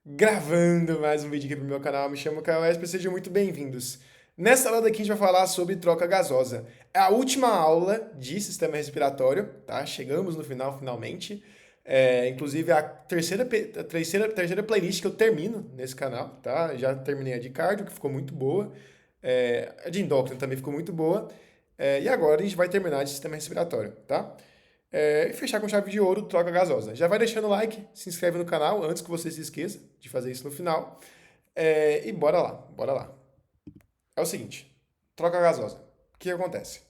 Gravando mais um vídeo aqui pro meu canal, me chamo Caio Esper, sejam muito bem-vindos. Nessa aula daqui a gente vai falar sobre troca gasosa. É a última aula de sistema respiratório, tá? Chegamos no final, finalmente. Inclusive a terceira playlist que eu termino nesse canal, tá? Já terminei a de cardio, que ficou muito boa. A de endócrino também ficou muito boa. E agora a gente vai terminar de sistema respiratório, tá? E fechar com chave de ouro, troca gasosa. Já vai deixando o like, se inscreve no canal antes que você se esqueça de fazer isso no final. E bora lá, bora lá. É o seguinte, troca gasosa. O que acontece?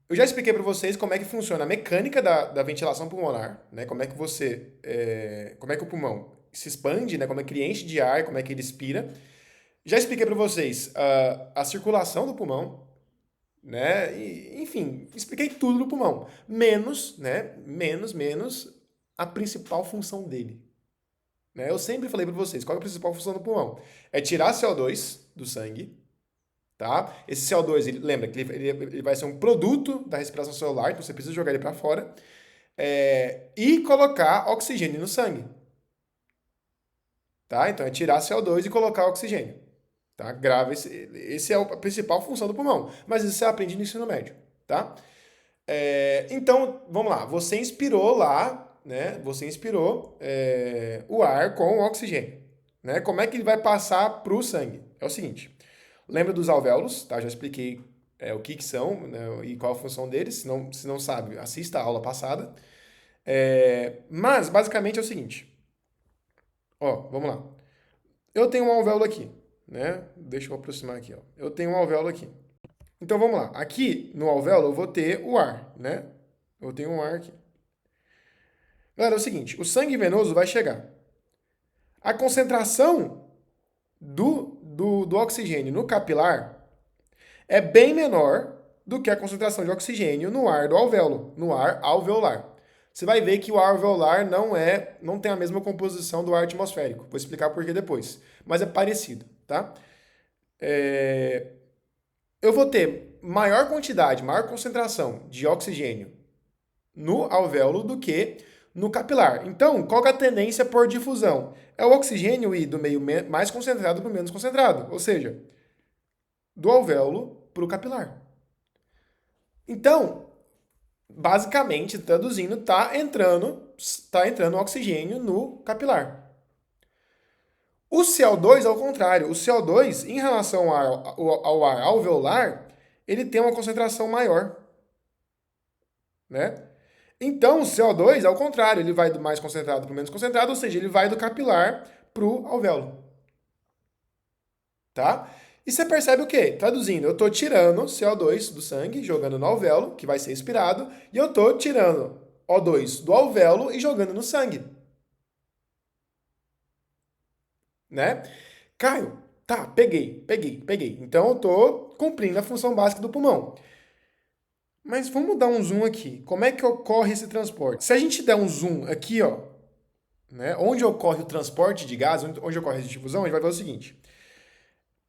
Eu já expliquei para vocês como é que funciona a mecânica da ventilação pulmonar, né? Como é que o pulmão se expande, né? Como é que ele enche de ar, como é que ele expira. Já expliquei para vocês a circulação do pulmão, né? Enfim, expliquei tudo do pulmão, menos, né? Menos a principal função dele. Né? Eu sempre falei para vocês, qual é a principal função do pulmão? É tirar CO2 do sangue, tá? Esse CO2, lembra que ele vai ser um produto da respiração celular, então você precisa jogar ele para fora, e colocar oxigênio no sangue, tá? Então é tirar CO2 e colocar oxigênio, tá? Grave, esse é a principal função do pulmão, mas isso você aprende no ensino médio, tá? Então, vamos lá. Você inspirou lá, né? Você inspirou o ar com o oxigênio, né? Como é que ele vai passar para o sangue? É o seguinte. Lembra dos alvéolos, tá? Já expliquei o que são, né, e qual a função deles. Se não sabe, assista a aula passada. Mas, basicamente, é o seguinte. Ó, vamos lá. Eu tenho um alvéolo aqui, né? Deixa eu aproximar aqui, ó. Eu tenho um alvéolo aqui. Então, vamos lá. Aqui, no alvéolo, eu vou ter o ar, né? Eu tenho um ar aqui. Galera, é o seguinte, o sangue venoso vai chegar. A concentração do oxigênio no capilar é bem menor do que a concentração de oxigênio no ar do alvéolo, no ar alveolar. Você vai ver que o ar alveolar não tem a mesma composição do ar atmosférico. Vou explicar por que depois. Mas é parecido, tá? É, eu vou ter maior quantidade, maior concentração de oxigênio no alvéolo do que no capilar. Então, qual que é a tendência por difusão? É o oxigênio ir do meio mais concentrado para o menos concentrado, ou seja, do alvéolo para o capilar. Então, basicamente, traduzindo, tá entrando oxigênio no capilar. O CO2, ao contrário, o CO2, em relação ao ar alveolar, ele tem uma concentração maior, né? Então, o CO2, ao contrário, ele vai do mais concentrado para o menos concentrado, ou seja, ele vai do capilar para o alvéolo, tá? E você percebe o quê? Traduzindo, eu estou tirando CO2 do sangue, jogando no alvéolo, que vai ser expirado, e eu estou tirando O2 do alvéolo e jogando no sangue, né? Caio, tá, peguei. Então, eu estou cumprindo a função básica do pulmão. Mas vamos dar um zoom aqui. Como é que ocorre esse transporte? Se a gente der um zoom aqui, ó, né? Onde ocorre o transporte de gás, onde ocorre a difusão, a gente vai ver o seguinte.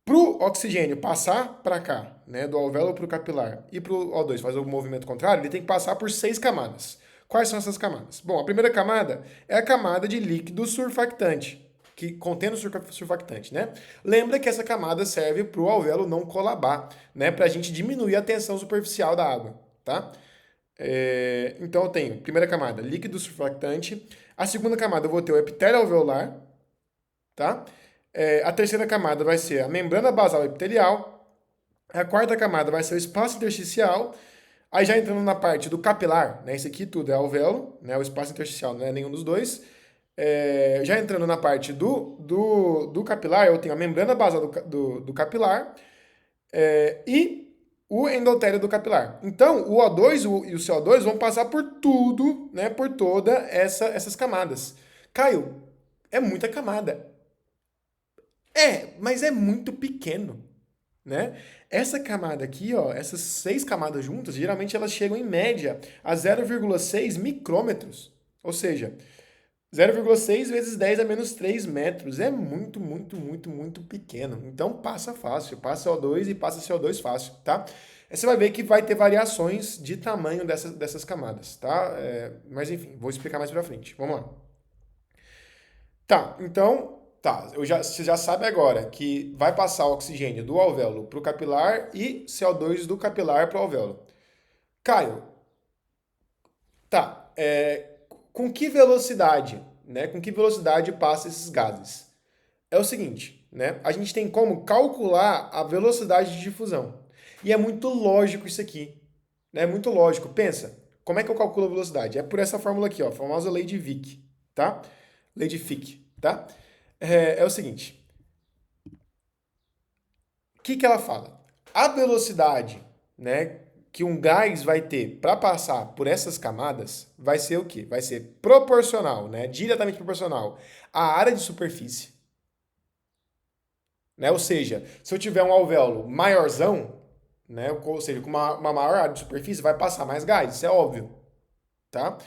Para o oxigênio passar para cá, né, do alvéolo para o capilar, e para o O2 fazer o movimento contrário, ele tem que passar por 6 camadas. Quais são essas camadas? Bom, a primeira camada é a camada de líquido surfactante, que contém o surfactante, né? Lembra que essa camada serve para o alvéolo não colabar, né, para a gente diminuir a tensão superficial da água, tá? Então eu tenho, primeira camada, líquido surfactante. A segunda camada eu vou ter o epitélio alveolar, tá? A terceira camada vai ser a membrana basal epitelial. A quarta camada vai ser o espaço intersticial. Aí já entrando na parte do capilar, né? Isso aqui tudo é alvéolo, né? O espaço intersticial não é nenhum dos dois. Já entrando na parte do capilar, eu tenho a membrana basal do capilar e o endotélio do capilar. Então, o O2 e o CO2 vão passar por tudo, né? Por toda essas camadas. Caio, é muita camada. Mas é muito pequeno, né? Essa camada aqui, ó, essas 6 camadas juntas, geralmente elas chegam em média a 0,6 micrômetros. Ou seja, 0,6 vezes 10 a menos 3 metros. É muito pequeno. Então passa fácil, passa CO2 e passa CO2 fácil, tá? Aí você vai ver que vai ter variações de tamanho dessas camadas, tá? Mas enfim, vou explicar mais pra frente. Vamos lá. Tá, então, tá, você já sabe agora que vai passar oxigênio do alvéolo para o capilar e CO2 do capilar para o alvéolo. Caio, tá, com que velocidade, né? Com que velocidade passa esses gases? É o seguinte, né? A gente tem como calcular a velocidade de difusão. E é muito lógico isso aqui, né? É muito lógico. Pensa, como é que eu calculo a velocidade? É por essa fórmula aqui, ó, a famosa lei de Fick, tá? Lei de Fick, tá? É o seguinte, o que que ela fala? A velocidade, né, que um gás vai ter para passar por essas camadas vai ser o quê? Vai ser proporcional, né? Diretamente proporcional à área de superfície, né? Ou seja, se eu tiver um alvéolo maiorzão, né, ou seja, com uma maior área de superfície, vai passar mais gás, isso é óbvio, tá?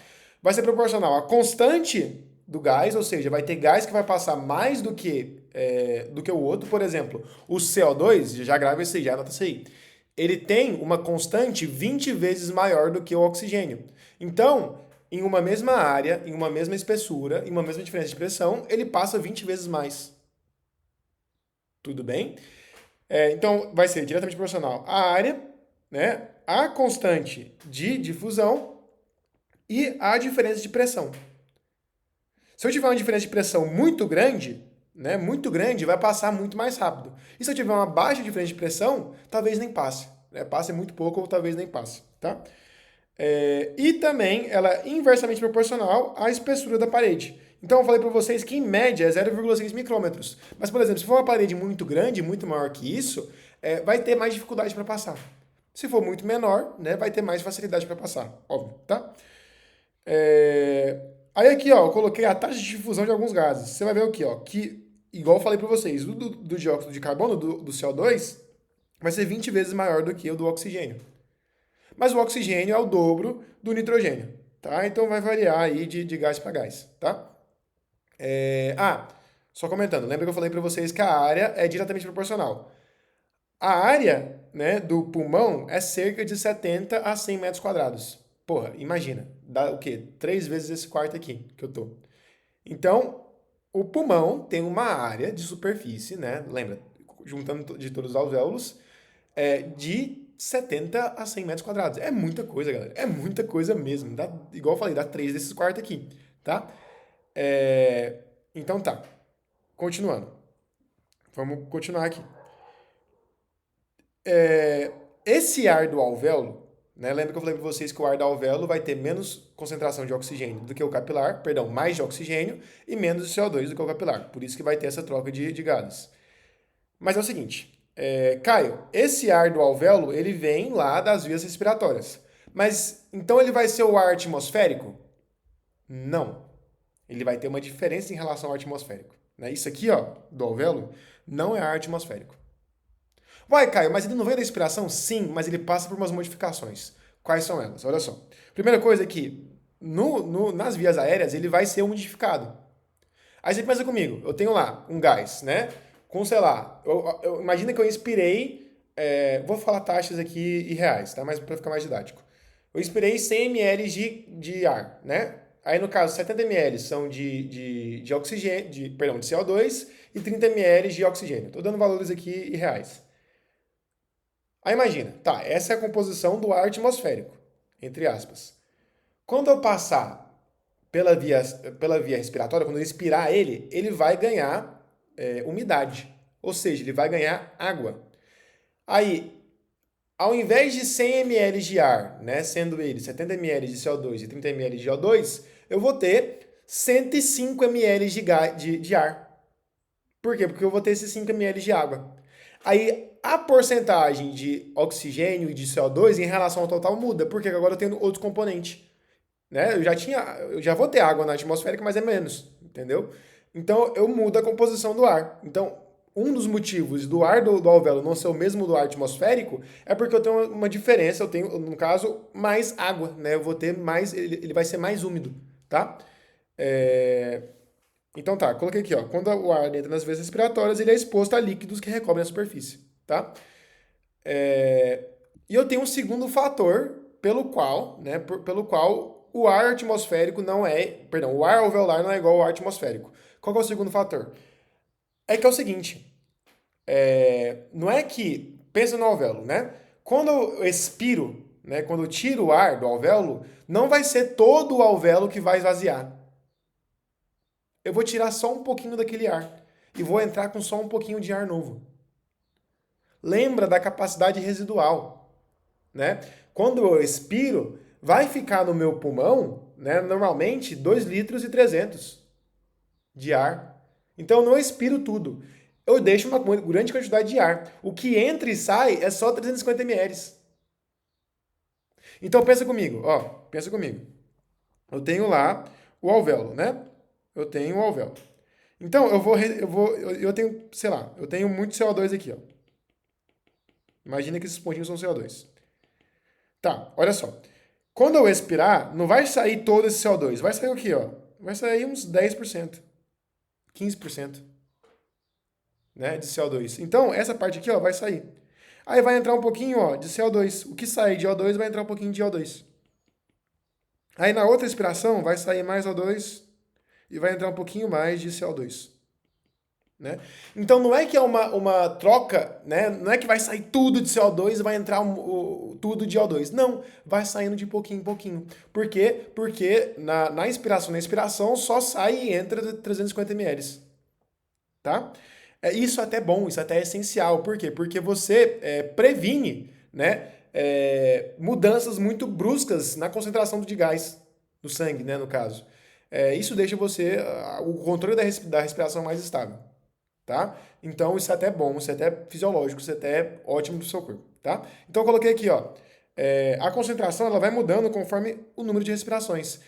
Vai ser proporcional à constante do gás, ou seja, vai ter gás que vai passar mais do que o outro. Por exemplo, o CO2, já grava esse aí, já anota isso aí. Ele tem uma constante 20 vezes maior do que o oxigênio. Então, em uma mesma área, em uma mesma espessura, em uma mesma diferença de pressão, ele passa 20 vezes mais. Tudo bem? Então, vai ser diretamente proporcional à área, né, à constante de difusão e à diferença de pressão. Se eu tiver uma diferença de pressão muito grande, né, muito grande, vai passar muito mais rápido. E se eu tiver uma baixa diferença de pressão, talvez nem passe. Né? Passe muito pouco ou talvez nem passe. Tá? E também ela é inversamente proporcional à espessura da parede. Então eu falei para vocês que em média é 0,6 micrômetros. Mas, por exemplo, se for uma parede muito grande, muito maior que isso, vai ter mais dificuldade para passar. Se for muito menor, né, vai ter mais facilidade para passar, óbvio, tá? Aí aqui, ó, eu coloquei a taxa de difusão de alguns gases. Você vai ver aqui, ó, que, igual eu falei para vocês, do dióxido de carbono, do CO2, vai ser 20 vezes maior do que o do oxigênio. Mas o oxigênio é o dobro do nitrogênio, tá? Então vai variar aí de gás para gás, tá? Só comentando, lembra que eu falei para vocês que a área é diretamente proporcional. A área, né, do pulmão é cerca de 70 a 100 metros quadrados. Porra, imagina, dá o quê? 3 vezes esse quarto aqui que eu tô. Então, o pulmão tem uma área de superfície, né? Lembra, juntando de todos os alvéolos, de 70 a 100 metros quadrados. É muita coisa, galera. É muita coisa mesmo. Dá, igual eu falei, dá 3 desses quartos aqui, tá? Então tá. Continuando. Vamos continuar aqui. Esse ar do alvéolo, né? Lembra que eu falei para vocês que o ar do alvéolo vai ter menos concentração de oxigênio do que o capilar, perdão, mais de oxigênio e menos de CO2 do que o capilar. Por isso que vai ter essa troca de gases. Mas é o seguinte, Caio, esse ar do alvéolo, ele vem lá das vias respiratórias. Mas então ele vai ser o ar atmosférico? Não. Ele vai ter uma diferença em relação ao ar atmosférico. Né? Isso aqui, ó, do alvéolo, não é ar atmosférico. Vai, Caio, mas ele não veio da inspiração? Sim, mas ele passa por umas modificações. Quais são elas? Olha só. Primeira coisa é que nas vias aéreas ele vai ser umidificado. Aí você pensa comigo, eu tenho lá um gás, né? Com, sei lá, imagina que eu inspirei, vou falar taxas aqui e reais, tá? Mas para ficar mais didático. Eu inspirei 100 ml de ar, né? Aí no caso, 70 ml são de oxigênio, perdão, de CO2 e 30 ml de oxigênio. Estou dando valores aqui e reais. Aí imagina, tá, essa é a composição do ar atmosférico, entre aspas. Quando eu passar pela via, pela via respiratória, quando eu expirar ele, ele vai ganhar umidade. Ou seja, ele vai ganhar água. Aí, ao invés de 100 ml de ar, né, sendo ele 70 ml de CO2 e 30 ml de O2, eu vou ter 105 ml de ar. Por quê? Porque eu vou ter esses 5 ml de água. Aí a porcentagem de oxigênio e de CO2 em relação ao total muda, porque agora eu tenho outro componente. Né? Eu já vou ter água na atmosférica, mas é menos, entendeu? Então eu mudo a composição do ar. Então, um dos motivos do ar do alvéolo não ser o mesmo do ar atmosférico é porque eu tenho uma diferença, eu tenho, no caso, mais água, né? Eu vou ter mais, ele vai ser mais úmido, tá? É, Então tá, coloquei aqui, ó. Quando o ar entra nas veias respiratórias, ele é exposto a líquidos que recobrem a superfície, tá? E eu tenho um segundo fator pelo qual, né, pelo qual o ar atmosférico não é, perdão, o ar alveolar não é igual ao ar atmosférico. Qual que é o segundo fator? É que é o seguinte, não é que, pensa no alvéolo, né? Quando eu expiro, né, quando eu tiro o ar do alvéolo, não vai ser todo o alvéolo que vai esvaziar. Eu vou tirar só um pouquinho daquele ar e vou entrar com só um pouquinho de ar novo. Lembra da capacidade residual, né? Quando eu expiro, vai ficar no meu pulmão, né, normalmente 2,3 litros de ar. Então eu não expiro tudo. Eu deixo uma grande quantidade de ar. O que entra e sai é só 350 ml. Então pensa comigo, ó, pensa comigo. Eu tenho lá o alvéolo, né? Eu tenho o alvéolo. Então eu tenho, sei lá, eu tenho muito CO2 aqui, ó. Imagina que esses pontinhos são CO2. Tá, olha só. Quando eu expirar, não vai sair todo esse CO2. Vai sair o quê, ó? Vai sair uns 10%, 15%, né, de CO2. Então, essa parte aqui, ó, vai sair. Aí vai entrar um pouquinho, ó, de CO2. O que sair de O2 vai entrar um pouquinho de O2. Aí na outra expiração vai sair mais O2 e vai entrar um pouquinho mais de CO2. Né? Então não é que é uma troca, né? Não é que vai sair tudo de CO2 e vai entrar tudo de O2. Não, vai saindo de pouquinho em pouquinho. Por quê? Porque na expiração só sai e entra 350 ml. Tá? Isso até é bom, isso até é essencial. Por quê? Porque você previne, né, mudanças muito bruscas na concentração de gás no sangue, né, no caso. Isso deixa você o controle da respiração mais estável. Tá? Então isso é até bom, isso é até fisiológico, isso é até ótimo pro seu corpo, tá? Então eu coloquei aqui, ó, a concentração ela vai mudando conforme o número de respirações.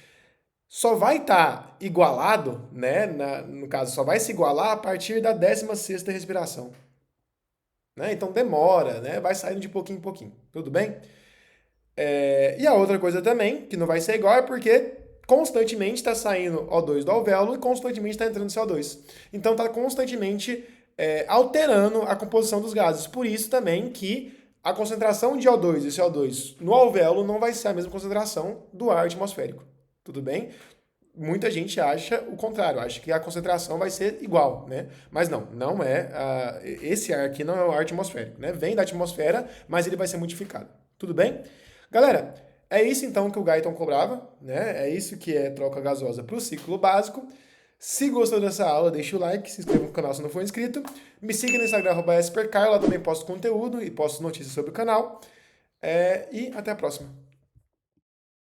Só vai estar igualado, né, no caso, só vai se igualar a partir da 16ª respiração. Né? Então demora, né? Vai saindo de pouquinho em pouquinho, tudo bem? E a outra coisa também, que não vai ser igual, é porque constantemente está saindo O2 do alvéolo e constantemente está entrando CO2. Então está constantemente alterando a composição dos gases. Por isso também que a concentração de O2 e CO2 no alvéolo não vai ser a mesma concentração do ar atmosférico. Tudo bem? Muita gente acha o contrário, acha que a concentração vai ser igual, né? Mas não é. Esse ar aqui não é o ar atmosférico, né? Vem da atmosfera, mas ele vai ser modificado. Tudo bem? Galera, é isso então que o Guyton cobrava, né? É isso que é troca gasosa para o ciclo básico. Se gostou dessa aula, deixa o like, se inscreva no canal se não for inscrito. Me siga no Instagram, @espercar, lá também posto conteúdo e posto notícias sobre o canal. E até a próxima.